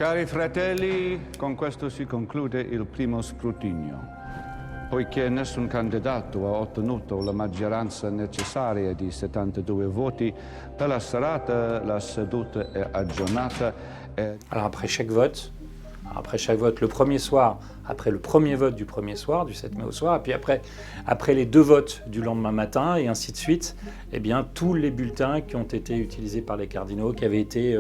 Cari fratelli, con questo si conclude il primo scrutinio. Poiché nessun candidato ha ottenuto la maggioranza necessaria di 72 voti, per la serata la seduta è aggiornata. Alors après chaque vote, le premier soir, après le premier vote du premier soir, du 7 mai au soir, et puis après les 2 votes du lendemain matin, et ainsi de suite, eh bien, tous les bulletins qui ont été utilisés par les cardinaux, qui avaient été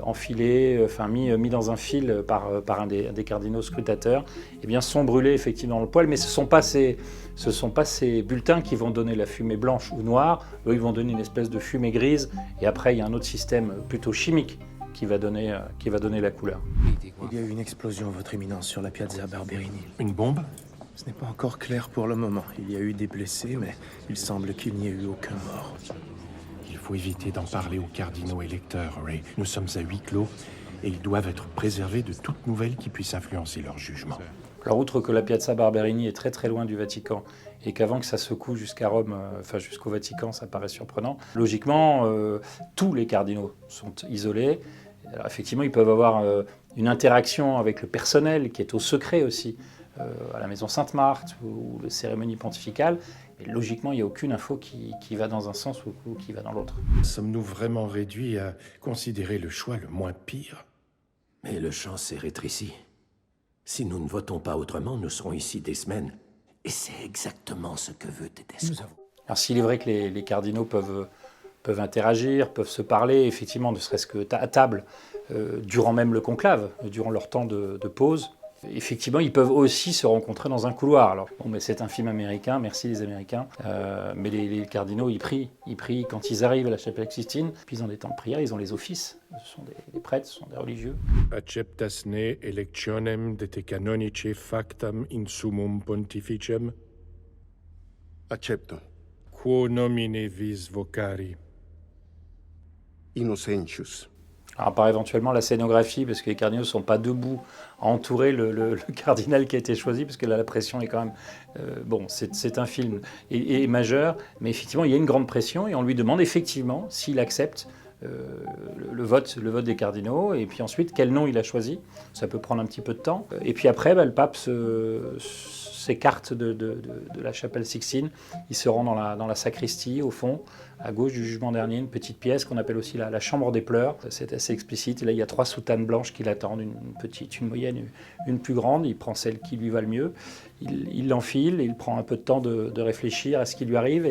enfilés, mis dans un fil par un des cardinaux scrutateurs, eh bien, sont brûlés effectivement dans le poêle, mais ce ne sont pas ces bulletins qui vont donner la fumée blanche ou noire, eux ils vont donner une espèce de fumée grise, et après il y a un autre système plutôt chimique qui va donner la couleur. Il y a eu une explosion, votre éminence, sur la Piazza Barberini. Une bombe? Ce n'est pas encore clair pour le moment. Il y a eu des blessés, mais il semble qu'il n'y ait eu aucun mort. Il faut éviter d'en parler aux cardinaux électeurs, Ray. Nous sommes à huis clos et ils doivent être préservés de toute nouvelle qui puisse influencer leur jugement. Alors, outre que la Piazza Barberini est très très loin du Vatican et qu'avant que ça secoue jusqu'à Rome, jusqu'au Vatican, ça paraît surprenant, logiquement, tous les cardinaux sont isolés. Alors, effectivement, ils peuvent avoir une interaction avec le personnel qui est au secret aussi, à la maison Sainte-Marthe ou les cérémonies pontificales. Mais logiquement, il n'y a aucune info qui va dans un sens ou qui va dans l'autre. Sommes-nous vraiment réduits à considérer le choix le moins pire? Mais le champ s'est rétréci. Si nous ne votons pas autrement, nous serons ici des semaines. Et c'est exactement ce que veut Tedesco. Alors s'il est vrai que les cardinaux peuvent interagir, peuvent se parler, effectivement, ne serait-ce qu'à table, durant même le conclave, durant leur temps de pause, effectivement, ils peuvent aussi se rencontrer dans un couloir. Alors, bon, mais c'est un film américain, merci les Américains, mais les cardinaux, ils prient quand ils arrivent à la chapelle Sixtine, puis ils ont des temps de prière, ils ont les offices, ce sont des prêtres, ce sont des religieux. Acceptas ne electionem de te canonice factam in summum pontificem? Accetto. Quo nomine vis vocari? Innocentius. Alors, par éventuellement la scénographie, parce que les cardinaux ne sont pas debout à entourer le cardinal qui a été choisi, parce que là, la pression est quand même... c'est un film et majeur, mais effectivement, il y a une grande pression, et on lui demande effectivement s'il accepte le vote des cardinaux, et puis ensuite, quel nom il a choisi. Ça peut prendre un petit peu de temps. Et puis après, le pape s'écarte de la chapelle Sixtine. Il se rend dans la sacristie, au fond, à gauche du jugement dernier, une petite pièce qu'on appelle aussi la chambre des pleurs. C'est assez explicite. Et là, il y a 3 soutanes blanches qui l'attendent, une petite, une moyenne, une plus grande. Il prend celle qui lui va le mieux. Il l'enfile, et il prend un peu de temps de réfléchir à ce qui lui arrive.